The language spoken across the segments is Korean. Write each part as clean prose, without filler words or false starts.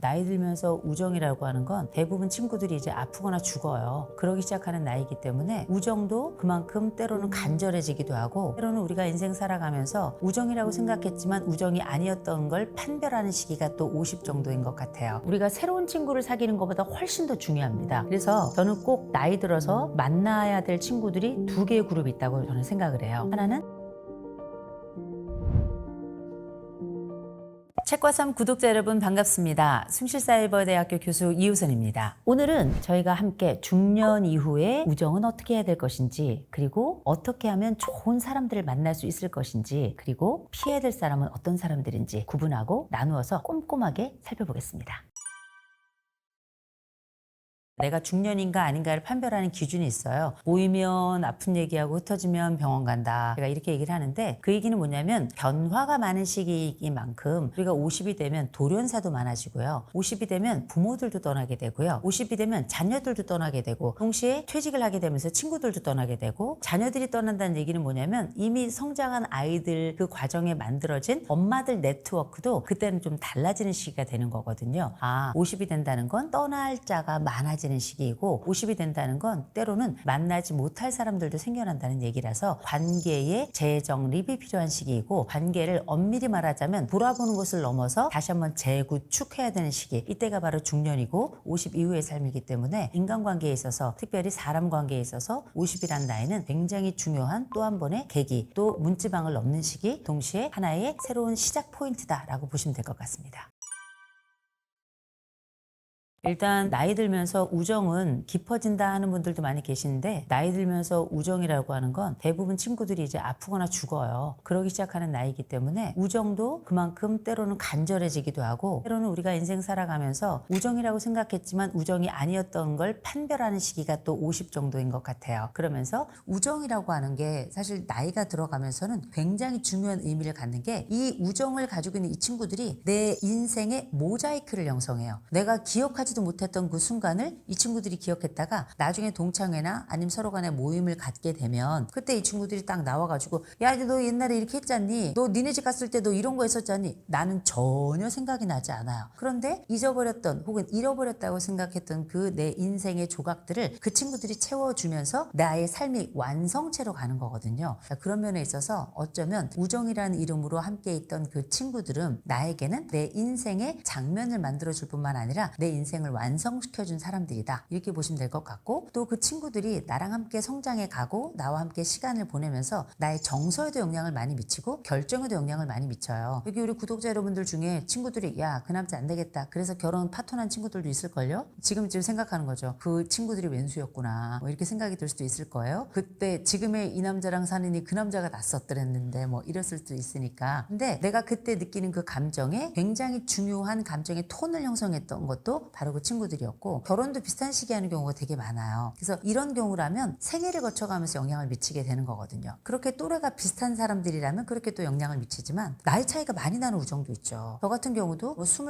나이 들면서 우정이라고 하는 건 대부분 친구들이 이제 아프거나 죽어요. 그러기 시작하는 나이기 때문에 우정도 그만큼 때로는 간절해지기도 하고, 때로는 우리가 인생 살아가면서 우정이라고 생각했지만 우정이 아니었던 걸 판별하는 시기가 또 50 정도인 것 같아요. 우리가 새로운 친구를 사귀는 것보다 훨씬 더 중요합니다. 그래서 저는 꼭 나이 들어서 만나야 될 친구들이 두 개의 그룹이 있다고 저는 생각을 해요. 하나는 책과 삶 구독자 여러분 반갑습니다. 숭실사이버대학교 교수 이우선입니다. 오늘은 저희가 함께 중년 이후에 우정은 어떻게 해야 될 것인지, 그리고 어떻게 하면 좋은 사람들을 만날 수 있을 것인지, 그리고 피해야 될 사람은 어떤 사람들인지 구분하고 나누어서 꼼꼼하게 살펴보겠습니다. 내가 중년인가 아닌가를 판별하는 기준이 있어요. 모이면 아픈 얘기하고 흩어지면 병원 간다. 제가 이렇게 얘기를 하는데, 그 얘기는 뭐냐면 변화가 많은 시기인 만큼 우리가 50이 되면 돌연사도 많아지고요. 50이 되면 부모들도 떠나게 되고요. 50이 되면 자녀들도 떠나게 되고, 동시에 퇴직을 하게 되면서 친구들도 떠나게 되고, 자녀들이 떠난다는 얘기는 뭐냐면 이미 성장한 아이들 그 과정에 만들어진 엄마들 네트워크도 그때는 좀 달라지는 시기가 되는 거거든요. 50이 된다는 건 떠날 자가 많아지는 시기이고, 50이 된다는 건 때로는 만나지 못할 사람들도 생겨난다는 얘기라서 관계의 재정립이 필요한 시기이고, 관계를 엄밀히 말하자면 돌아보는 것을 넘어서 다시 한번 재구축해야 되는 시기, 이때가 바로 중년이고 50 이후의 삶이기 때문에 인간관계에 있어서, 특별히 사람 관계에 있어서 50이라는 나이는 굉장히 중요한 또 한 번의 계기, 또 문지방을 넘는 시기, 동시에 하나의 새로운 시작 포인트다라고 보시면 될 것 같습니다. 일단 나이 들면서 우정은 깊어진다 하는 분들도 많이 계시는데, 나이 들면서 우정이라고 하는 건 대부분 친구들이 이제 아프거나 죽어요. 그러기 시작하는 나이기 때문에 우정도 그만큼 때로는 간절해지기도 하고, 때로는 우리가 인생 살아가면서 우정이라고 생각했지만 우정이 아니었던 걸 판별하는 시기가 또 50 정도인 것 같아요. 그러면서 우정이라고 하는 게 사실 나이가 들어가면서는 굉장히 중요한 의미를 갖는 게, 이 우정을 가지고 있는 이 친구들이 내 인생의 모자이크를 형성해요. 내가 기억하지도 못했던 그 순간을 이 친구들이 기억했다가 나중에 동창회나 아니면 서로 간에 모임을 갖게 되면, 그때 이 친구들이 딱 나와가지고 야, 너 옛날에 이렇게 했잖니? 너 니네 집 갔을 때 너 이런 거 했었잖니? 나는 전혀 생각이 나지 않아요. 그런데 잊어버렸던 혹은 잃어버렸다고 생각했던 그 내 인생의 조각들을 그 친구들이 채워주면서 나의 삶이 완성체로 가는 거거든요. 그런 면에 있어서 어쩌면 우정이라는 이름으로 함께 있던 그 친구들은 나에게는 내 인생의 장면을 만들어줄 뿐만 아니라 내 인생을 완성시켜준 사람들이다, 이렇게 보시면 될 것 같고, 또 그 친구들이 나랑 함께 성장해 가고 나와 함께 시간을 보내면서 나의 정서에도 영향을 많이 미치고 결정에도 영향을 많이 미쳐요. 여기 우리 구독자 여러분들 중에 친구들이 야, 그 남자 안 되겠다, 그래서 결혼 파토난 친구들도 있을걸요. 지금 생각하는 거죠. 그 친구들이 왼수였구나, 뭐 이렇게 생각이 들 수도 있을 거예요. 그때 지금의 이 남자랑 사느니 그 남자가 낫었더랬는데 뭐 이랬을 수도 있으니까. 근데 내가 그때 느끼는 그 감정에 굉장히 중요한 감정의 톤을 형성했던 것도 바로 그 친구들이었고, 결혼도 비슷한 시기에 하는 경우가 되게 많아요. 그래서 이런 경우라면 생애를 거쳐가면서 영향을 미치게 되는 거거든요. 그렇게 또래가 비슷한 사람들이라면 그렇게 또 영향을 미치지만, 나이 차이가 많이 나는 우정도 있죠. 저 같은 경우도 뭐 25,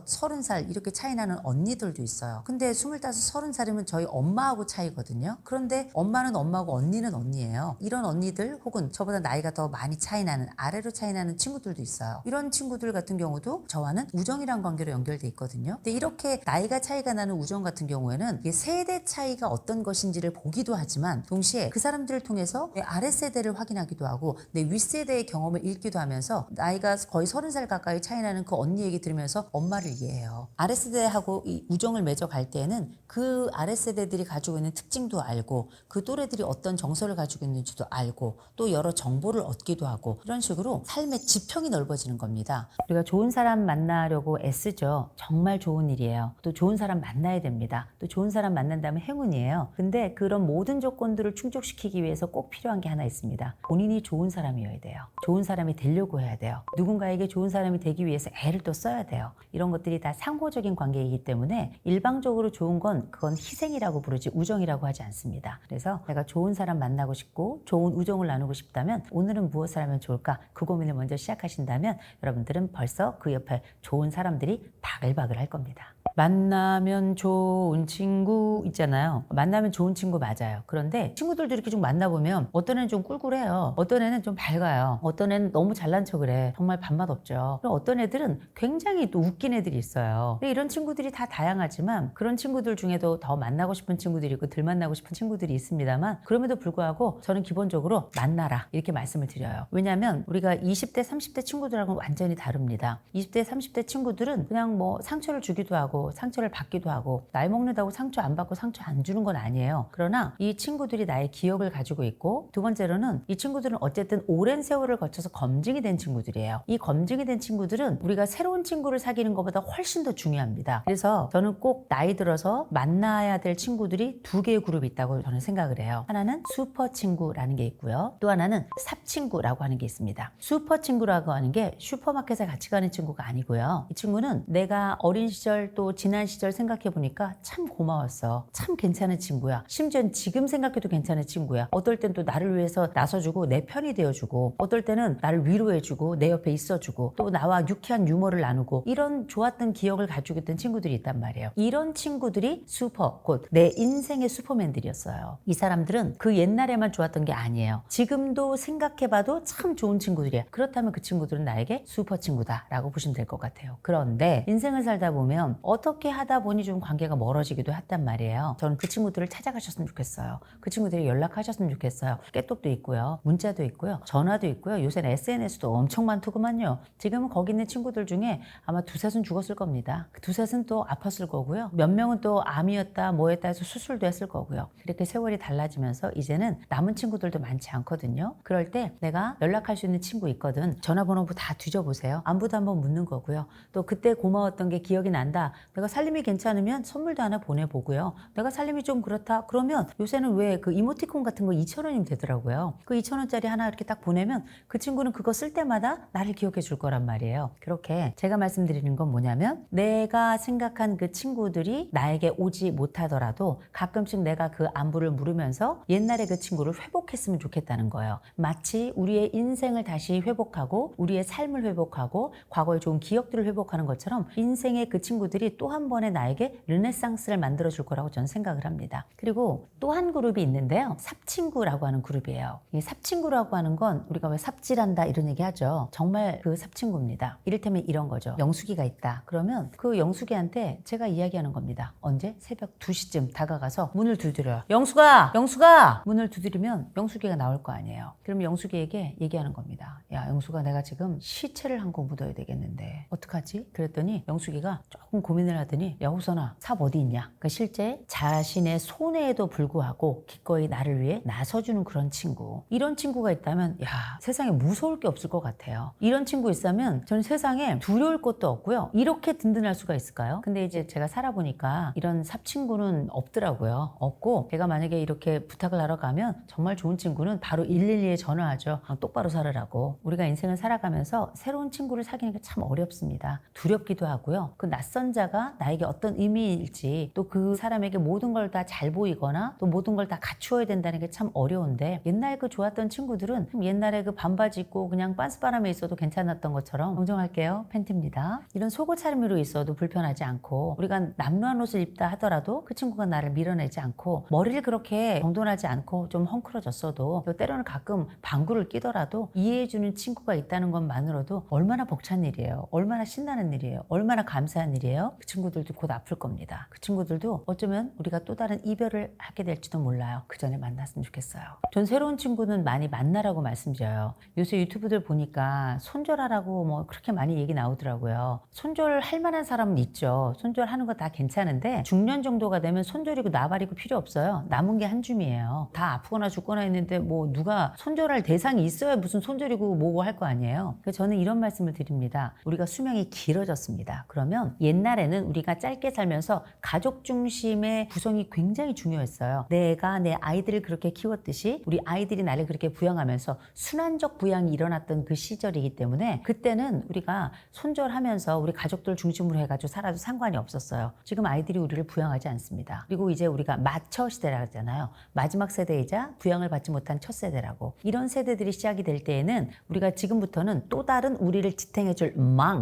30살 이렇게 차이 나는 언니들도 있어요. 근데 25, 30살이면 저희 엄마하고 차이거든요. 그런데 엄마는 엄마고 언니는 언니예요. 이런 언니들 혹은 저보다 나이가 더 많이 차이 나는, 아래로 차이 나는 친구들도 있어요. 이런 친구들 같은 경우도 저와는 우정이란 관계로 연결돼 있거든요. 근데 이렇게 나이가 차이가 나는 우정 같은 경우에는 이게 세대 차이가 어떤 것인지를 보기도 하지만, 동시에 그 사람들을 통해서 내 아랫세대를 확인하기도 하고 내 윗세대의 경험을 읽기도 하면서, 나이가 거의 30살 가까이 차이 나는 그 언니 얘기 들으면서 엄마를 이해해요. 아랫세대하고 이 우정을 맺어갈 때에는 그 아랫세대들이 가지고 있는 특징도 알고, 그 또래들이 어떤 정서를 가지고 있는지도 알고, 또 여러 정보를 얻기도 하고, 이런 식으로 삶의 지평이 넓어지는 겁니다. 우리가 좋은 사람 만나려고 애쓰죠. 정말 좋은 일이에요. 또 좋은 사람 만나야 됩니다. 또 좋은 사람 만난다면 행운이에요. 근데 그런 모든 조건들을 충족시키기 위해서 꼭 필요한 게 하나 있습니다. 본인이 좋은 사람이어야 돼요. 좋은 사람이 되려고 해야 돼요. 누군가에게 좋은 사람이 되기 위해서 애를 또 써야 돼요. 이런 것들이 다 상호적인 관계이기 때문에 일방적으로 좋은 건 그건 희생이라고 부르지 우정이라고 하지 않습니다. 그래서 내가 좋은 사람 만나고 싶고 좋은 우정을 나누고 싶다면 오늘은 무엇을 하면 좋을까, 그 고민을 먼저 시작하신다면 여러분들은 벌써 그 옆에 좋은 사람들이 바글바글 할 겁니다. 만나면 좋은 친구 있잖아요. 만나면 좋은 친구 맞아요. 그런데 친구들도 이렇게 좀 만나보면 어떤 애는 좀 꿀꿀해요. 어떤 애는 좀 밝아요. 어떤 애는 너무 잘난 척을 해. 정말 밥맛 없죠. 그리고 어떤 애들은 굉장히 또 웃긴 애들이 있어요. 근데 이런 친구들이 다 다양하지만 그런 친구들 중에도 더 만나고 싶은 친구들이 있고 덜 만나고 싶은 친구들이 있습니다만 그럼에도 불구하고 저는 기본적으로 만나라 이렇게 말씀을 드려요. 왜냐하면 우리가 20대 30대 친구들하고는 완전히 다릅니다. 20대 30대 친구들은 그냥 뭐 상처를 주기도 하고 상처를 받기도 하고 나이 먹는다고 상처 안 받고 상처 안 주는 건 아니에요. 그러나 이 친구들이 나의 기억을 가지고 있고 두 번째로는 이 친구들은 어쨌든 오랜 세월을 거쳐서 검증이 된 친구들이에요. 이 검증이 된 친구들은 우리가 새로운 친구를 사귀는 것보다 훨씬 더 중요합니다. 그래서 저는 꼭 나이 들어서 만나야 될 친구들이 두 개의 그룹이 있다고 저는 생각을 해요. 하나는 슈퍼 친구라는 게 있고요. 또 하나는 삽 친구라고 하는 게 있습니다. 슈퍼 친구라고 하는 게 슈퍼마켓에 같이 가는 친구가 아니고요. 이 친구는 내가 어린 시절 또 지난 시절 생각해 보니까 참 고마웠어. 참 괜찮은 친구야. 심지어 지금 생각해도 괜찮은 친구야. 어떨 땐 또 나를 위해서 나서주고 내 편이 되어주고 어떨 때는 나를 위로해주고 내 옆에 있어주고 또 나와 유쾌한 유머를 나누고 이런 좋았던 기억을 가지고 있던 친구들이 있단 말이에요. 이런 친구들이 슈퍼, 곧 내 인생의 슈퍼맨들이었어요. 이 사람들은 그 옛날에만 좋았던 게 아니에요. 지금도 생각해봐도 참 좋은 친구들이야. 그렇다면 그 친구들은 나에게 슈퍼 친구다라고 보시면 될 것 같아요. 그런데 인생을 살다 보면 어떻게 하다 보니 좀 관계가 멀어지기도 했단 말이에요. 저는 그 친구들을 찾아가셨으면 좋겠어요. 그 친구들이 연락하셨으면 좋겠어요. 깨톡도 있고요. 문자도 있고요. 전화도 있고요. 요새는 SNS도 엄청 많더구만요. 지금은 거기 있는 친구들 중에 아마 두셋은 죽었을 겁니다. 그 두셋은 또 아팠을 거고요. 몇 명은 또 암이었다 뭐였다 해서 수술도 했을 거고요. 이렇게 세월이 달라지면서 이제는 남은 친구들도 많지 않거든요. 그럴 때 내가 연락할 수 있는 친구 있거든. 전화번호 다 뒤져보세요. 안부도 한번 묻는 거고요. 또 그때 고마웠던 게 기억이 난다. 내가 살림이 괜찮으면 선물도 하나 보내보고요. 내가 살림이 좀 그렇다. 그러면 요새는 왜 그 이모티콘 같은 거 2,000원이면 되더라고요. 그 2,000원짜리 하나 이렇게 딱 보내면 그 친구는 그거 쓸 때마다 나를 기억해 줄 거란 말이에요. 그렇게 제가 말씀드리는 건 뭐냐면 내가 생각한 그 친구들이 나에게 오지 못하더라도 가끔씩 내가 그 안부를 물으면서 옛날에 그 친구를 회복했으면 좋겠다는 거예요. 마치 우리의 인생을 다시 회복하고 우리의 삶을 회복하고 과거의 좋은 기억들을 회복하는 것처럼 인생의 그 친구들이 또 한 번의 나에게 르네상스를 만들어 줄 거라고 저는 생각을 합니다. 그리고 또 한 그룹이 있는데요. 삽친구라고 하는 그룹이에요. 이 삽친구라고 하는 건 우리가 왜 삽질한다 이런 얘기 하죠. 정말 그 삽친구입니다. 이를테면 이런 거죠. 영숙이가 있다. 그러면 그 영숙이한테 제가 이야기하는 겁니다. 언제? 새벽 2시쯤 다가가서 문을 두드려요. 영숙아! 영숙아! 문을 두드리면 영숙이가 나올 거 아니에요. 그럼 영숙이에게 얘기하는 겁니다. 야, 영숙아, 내가 지금 시체를 한 곡 묻어야 되겠는데 어떡하지? 그랬더니 영숙이가 조금 고민을 하더니 야, 호선아, 삽 어디 있냐? 그러니까 실제 자신의 손해에도 불구하고 기꺼이 나를 위해 나서주는 그런 친구. 이런 친구가 있다면 야, 세상에 무서울 게 없을 것 같아요. 이런 친구 있으면 저는 세상에 두려울 것도 없고요. 이렇게 든든할 수가 있을까요? 근데 이제 제가 살아보니까 이런 삽친구는 없더라고요. 없고 제가 만약에 이렇게 부탁을 하러 가면 정말 좋은 친구는 바로 112에 전화하죠. 똑바로 살으라고. 우리가 인생을 살아가면서 새로운 친구를 사귀는 게 참 어렵습니다. 두렵기도 하고요. 그 낯선 자가 나에게 어떤 의미일지 또 그 사람에게 모든 걸 다 잘 보이거나 또 모든 걸 다 갖추어야 된다는 게 참 어려운데 옛날 그 좋았던 친구들은 옛날에 그 반바지 입고 그냥 빤스바람에 있어도 괜찮았던 것처럼 정정할게요. 팬티입니다. 이런 속옷 차림으로 있어도 불편하지 않고 우리가 남루한 옷을 입다 하더라도 그 친구가 나를 밀어내지 않고 머리를 그렇게 정돈하지 않고 좀 헝클어졌어도 또 때로는 가끔 방구를 끼더라도 이해해주는 친구가 있다는 것만으로도 얼마나 벅찬 일이에요. 얼마나 신나는 일이에요. 얼마나 감사한 일이에요. 그 친구들도 곧 아플 겁니다. 그 친구들도 어쩌면 우리가 또 다른 이별을 하게 될지도 몰라요. 그 전에 만났으면 좋겠어요. 전 새로운 친구는 많이 만나라고 말씀드려요. 요새 유튜브들 보니까 손절하라고 뭐 그렇게 많이 얘기 나오더라고요. 손절할 만한 사람은 있죠. 손절하는 거 다 괜찮은데 중년 정도가 되면 손절이고 나발이고 필요 없어요. 남은 게 한 줌이에요. 다 아프거나 죽거나 했는데 뭐 누가 손절할 대상이 있어야 무슨 손절이고 뭐고 할 거 아니에요. 그래서 저는 이런 말씀을 드립니다. 우리가 수명이 길어졌습니다. 그러면 옛날에는 우리가 짧게 살면서 가족 중심의 구성이 굉장히 중요했어요. 내가 내 아이들을 그렇게 키웠듯이 우리 아이들이 나를 그렇게 부양하면서 순환적 부양이 일어났던 그 시절이기 때문에 그때는 우리가 손절하면서 우리 가족들 중심으로 해가지고 살아도 상관이 없었어요. 지금 아이들이 우리를 부양하지 않습니다. 그리고 이제 우리가 마처 시대라고 하잖아요. 마지막 세대이자 부양을 받지 못한 첫 세대라고. 이런 세대들이 시작이 될 때에는 우리가 지금부터는 또 다른 우리를 지탱해줄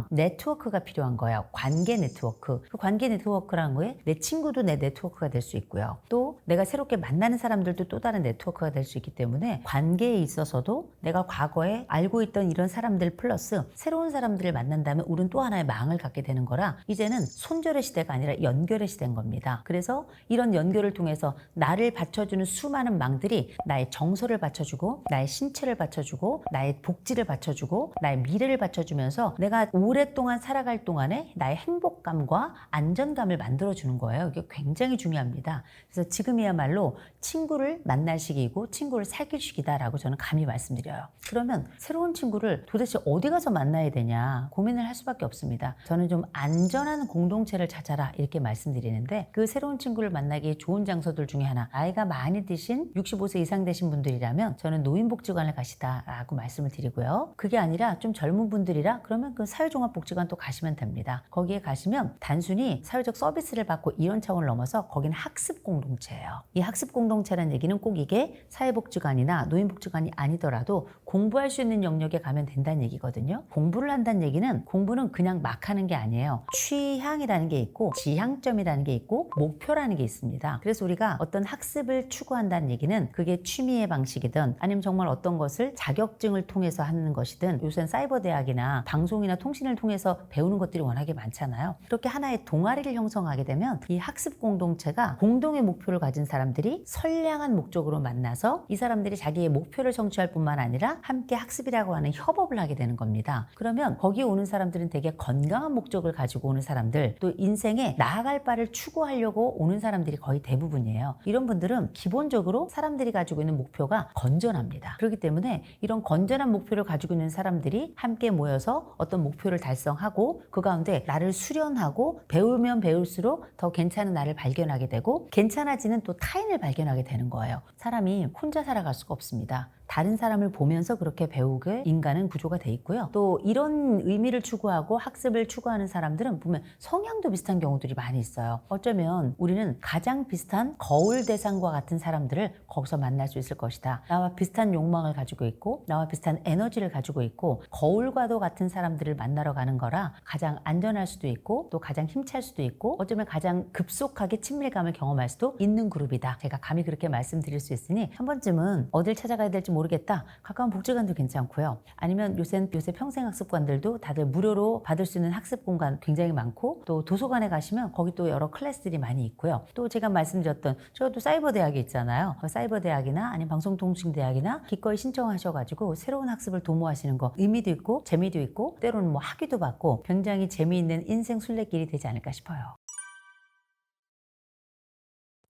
네트워크가 필요한 거예요. 관계 네트워크. 네트워크. 그 관계 네트워크라는 거에 내 친구도 내 네트워크가 될 수 있고요. 또 내가 새롭게 만나는 사람들도 또 다른 네트워크가 될 수 있기 때문에 관계에 있어서도 내가 과거에 알고 있던 이런 사람들 플러스 새로운 사람들을 만난다면 우리는 또 하나의 망을 갖게 되는 거라 이제는 손절의 시대가 아니라 연결의 시대인 겁니다. 그래서 이런 연결을 통해서 나를 받쳐주는 수많은 망들이 나의 정서를 받쳐주고 나의 신체를 받쳐주고 나의 복지를 받쳐주고 나의 미래를 받쳐주면서 내가 오랫동안 살아갈 동안에 나의 행복감과 안전감을 만들어주는 거예요. 이게 굉장히 중요합니다. 그래서 지금이야말로 친구를 만날 시기이고 친구를 사귈 시기다라고 저는 감히 말씀드려요. 그러면 새로운 친구를 도대체 어디 가서 만나야 되냐 고민을 할 수밖에 없습니다. 저는 좀 안전한 공동체를 찾아라 이렇게 말씀드리는데 그 새로운 친구를 만나기 좋은 장소들 중에 하나 나이가 많이 드신 65세 이상 되신 분들이라면 저는 노인복지관을 가시다라고 말씀을 드리고요. 그게 아니라 좀 젊은 분들이라 그러면 그 사회종합복지관 또 가시면 됩니다. 거기에 가시면 단순히 사회적 서비스를 받고 이런 차원을 넘어서 거기는 학습 공동체예요. 이 학습 공동체라는 얘기는 꼭 이게 사회복지관이나 노인복지관이 아니더라도 공부할 수 있는 영역에 가면 된다는 얘기거든요. 공부를 한다는 얘기는 공부는 그냥 막 하는 게 아니에요. 취향이라는 게 있고 지향점이라는 게 있고 목표라는 게 있습니다. 그래서 우리가 어떤 학습을 추구한다는 얘기는 그게 취미의 방식이든 아니면 정말 어떤 것을 자격증을 통해서 하는 것이든 요새는 사이버 대학이나 방송이나 통신을 통해서 배우는 것들이 워낙에 많잖아요. 그렇게 하나의 동아리를 형성하게 되면 이 학습 공동체가 공동의 목표를 가진 사람들이 선량한 목적으로 만나서 이 사람들이 자기의 목표를 성취할 뿐만 아니라 함께 학습이라고 하는 협업을 하게 되는 겁니다. 그러면 거기 오는 사람들은 되게 건강한 목적을 가지고 오는 사람들 또 인생에 나아갈 바를 추구하려고 오는 사람들이 거의 대부분이에요. 이런 분들은 기본적으로 사람들이 가지고 있는 목표가 건전합니다. 그렇기 때문에 이런 건전한 목표를 가지고 있는 사람들이 함께 모여서 어떤 목표를 달성하고 그 가운데 나를 수련하고 배우면 배울수록 더 괜찮은 나를 발견하게 되고 괜찮아지는 또 타인을 발견하게 되는 거예요. 사람이 혼자 살아갈 수가 없습니다. 다른 사람을 보면서 그렇게 배우게 인간은 구조가 돼 있고요. 또 이런 의미를 추구하고 학습을 추구하는 사람들은 보면 성향도 비슷한 경우들이 많이 있어요. 어쩌면 우리는 가장 비슷한 거울 대상과 같은 사람들을 거기서 만날 수 있을 것이다. 나와 비슷한 욕망을 가지고 있고 나와 비슷한 에너지를 가지고 있고 거울과도 같은 사람들을 만나러 가는 거라 가장 안전할 수도 있고 또 가장 힘찰 수도 있고 어쩌면 가장 급속하게 친밀감을 경험할 수도 있는 그룹이다. 제가 감히 그렇게 말씀드릴 수 있으니 한 번쯤은 어딜 찾아가야 될지 모르겠다. 가까운 복지관도 괜찮고요. 아니면 요새 평생학습관들도 다들 무료로 받을 수 있는 학습 공간 굉장히 많고 또 도서관에 가시면 거기 또 여러 클래스들이 많이 있고요. 또 제가 말씀드렸던 저도 사이버 대학이 있잖아요. 사이버 대학이나 아니면 방송통신대학이나 기꺼이 신청하셔가지고 새로운 학습을 도모하시는 거 의미도 있고 재미도 있고 때로는 뭐 학위도 받고 굉장히 재미있는 인생 순례길이 되지 않을까 싶어요.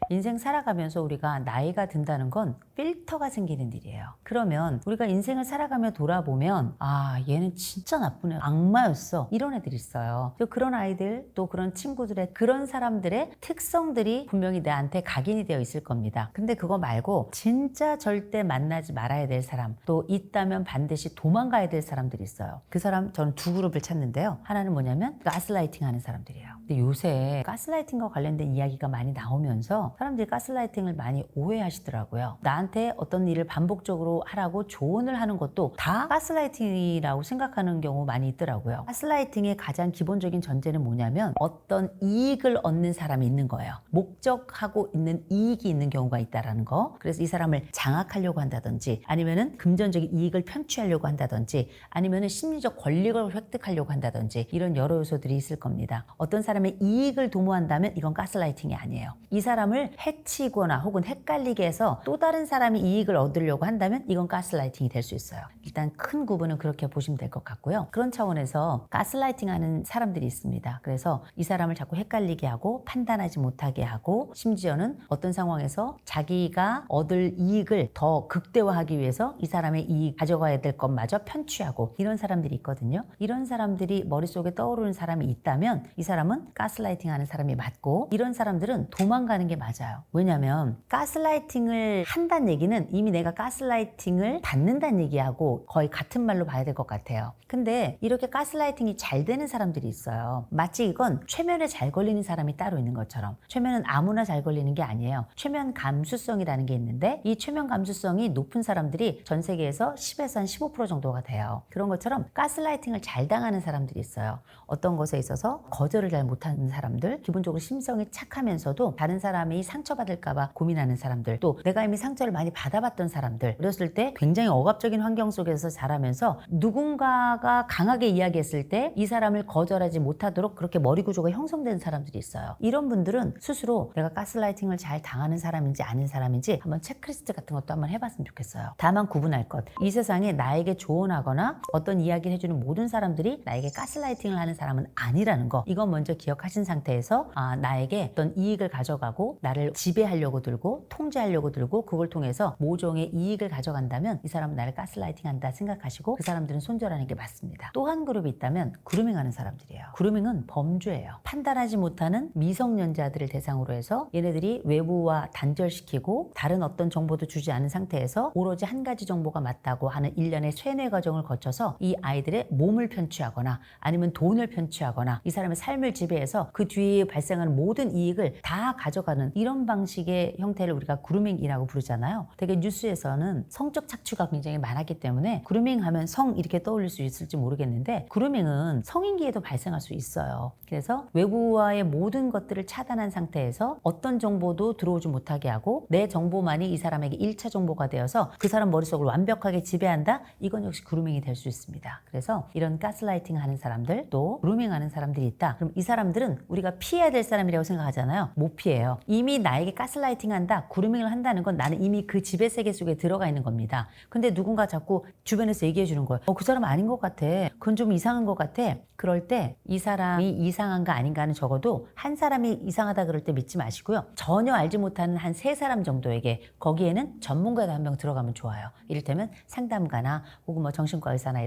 인생 살아가면서 우리가 나이가 든다는 건 필터가 생기는 일이에요. 그러면 우리가 인생을 살아가며 돌아보면 아 얘는 진짜 나쁜 애 악마였어 이런 애들이 있어요. 그런 아이들 또 그런 친구들의 그런 사람들의 특성들이 분명히 나한테 각인이 되어 있을 겁니다. 근데 그거 말고 진짜 절대 만나지 말아야 될 사람 또 있다면 반드시 도망가야 될 사람들이 있어요. 그 사람 저는 두 그룹을 찾는데요. 하나는 뭐냐면 가스라이팅 하는 사람들이에요. 근데 요새 가스라이팅과 관련된 이야기가 많이 나오면서 사람들이 가스라이팅을 많이 오해하시더라고요. 나한테 어떤 일을 반복적으로 하라고 조언을 하는 것도 다 가스라이팅이라고 생각하는 경우 많이 있더라고요. 가스라이팅의 가장 기본적인 전제는 뭐냐면 어떤 이익을 얻는 사람이 있는 거예요. 목적하고 있는 이익이 있는 경우가 있다라는 거. 그래서 이 사람을 장악하려고 한다든지 아니면은 금전적인 이익을 편취하려고 한다든지 아니면은 심리적 권력을 획득하려고 한다든지 이런 여러 요소들이 있을 겁니다. 어떤 사람의 이익을 도모한다면 이건 가스라이팅이 아니에요. 이 사람을 해치거나 혹은 헷갈리게 해서 또 다른 사람이 이익을 얻으려고 한다면 이건 가스라이팅이 될 수 있어요. 일단 큰 구분은 그렇게 보시면 될 것 같고요. 그런 차원에서 가스라이팅 하는 사람들이 있습니다. 그래서 이 사람을 자꾸 헷갈리게 하고 판단하지 못하게 하고 심지어는 어떤 상황에서 자기가 얻을 이익을 더 극대화하기 위해서 이 사람의 이익 가져가야 될 것마저 편취하고 이런 사람들이 있거든요. 이런 사람들이 머릿속에 떠오르는 사람이 있다면 이 사람은 가스라이팅 하는 사람이 맞고 이런 사람들은 도망가는 게 맞아요. 왜냐하면 가스라이팅을 한다는 얘기는 이미 내가 가스라이팅을 받는다는 얘기하고 거의 같은 말로 봐야 될 것 같아요. 근데 이렇게 가스라이팅이 잘 되는 사람들이 있어요. 마치 이건 최면에 잘 걸리는 사람이 따로 있는 것처럼. 최면은 아무나 잘 걸리는 게 아니에요. 최면 감수성이라는 게 있는데 이 최면 감수성이 높은 사람들이 전 세계에서 10에서 한 15% 정도가 돼요. 그런 것처럼 가스라이팅을 잘 당하는 사람들이 있어요. 어떤 것에 있어서 거절을 잘 못하는 사람들, 기본적으로 심성이 착하면서도 다른 사람이 상처받을까봐 고민하는 사람들, 또 내가 이미 상처를 많이 받아봤던 사람들, 어렸을 때 굉장히 억압적인 환경 속에서 자라면서 누군가가 강하게 이야기했을 때 이 사람을 거절하지 못하도록 그렇게 머리 구조가 형성된 사람들이 있어요. 이런 분들은 스스로 내가 가스라이팅을 잘 당하는 사람인지 아닌 사람인지 한번 체크리스트 같은 것도 한번 해봤으면 좋겠어요. 다만 구분할 것, 이 세상에 나에게 조언하거나 어떤 이야기를 해주는 모든 사람들이 나에게 가스라이팅을 하는 사람은 아니라는 거, 이건 먼저 기억하신 상태에서 나에게 어떤 이익을 가져가고 나를 지배하려고 들고 통제하려고 들고 그걸 통해서 모종의 이익을 가져간다면 이 사람은 나를 가스라이팅 한다 생각하시고 그 사람들은 손절하는 게 맞습니다. 또 한 그룹이 있다면 그루밍 하는 사람들이에요. 그루밍은 범죄예요. 판단하지 못하는 미성년자들을 대상으로 해서 얘네들이 외부와 단절시키고 다른 어떤 정보도 주지 않은 상태에서 오로지 한 가지 정보가 맞다고 하는 일련의 쇠뇌 과정을 거쳐서 이 아이들의 몸을 편취하거나 아니면 돈을 편취하거나 이 사람의 삶을 지배해서 그 뒤에 발생하는 모든 이익을 다 가져가는 이런 방식의 형태를 우리가 그루밍이라고 부르잖아요. 되게 뉴스에서는 성적 착취가 굉장히 많았기 때문에 그루밍 하면 성 이렇게 떠올릴 수 있을지 모르겠는데 그루밍은 성인기에도 발생할 수 있어요. 그래서 외부와의 모든 것들을 차단한 상태에서 어떤 정보도 들어오지 못하게 하고 내 정보만이 이 사람에게 1차 정보가 되어서 그 사람 머릿속을 완벽하게 지배한다? 이건 역시 그루밍이 될 수 있습니다. 그래서 이런 가스라이팅 하는 사람들 또 그루밍 하는 사람들이 있다. 그럼 이 사람들은 우리가 피해야 될 사람이라고 생각하잖아요. 못 피해요. 이미 나에게 가스라이팅 한다, 그루밍을 한다는 건 나는 이미 그 지배 세계 속에 들어가 있는 겁니다. 근데 누군가 자꾸 주변에서 얘기해 주는 거예요. 그 사람 아닌 것 같아. 그건 좀 이상한 것 같아. 그럴 때 이 사람이 이상한가 아닌가는 적어도 한 사람이 이상하다 그럴 때 믿지 마시고요. 전혀 알지 못하는 한 3사람 정도에게 거기에는 전문가가 한 명 들어가면 좋아요. 이를테면 상담가나 혹은 뭐 정신과 의사나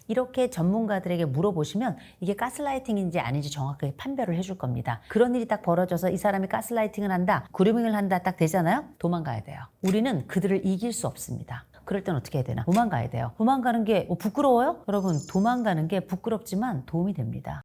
이렇게 전문가들에게 물어보시면 이게 가스라이팅인지 아닌지 정확하게 판별을 해줄 겁니다. 그런 일이 딱 벌어져서 이 사람이 가스라이팅을 한다, 그루밍을 한다 딱 되잖아요. 도망가야 돼요. 우리는 그들을 이길 수 없습니다. 그럴 땐 어떻게 해야 되나? 도망가야 돼요. 도망가는 게 부끄러워요? 여러분, 도망가는 게 부끄럽지만 도움이 됩니다.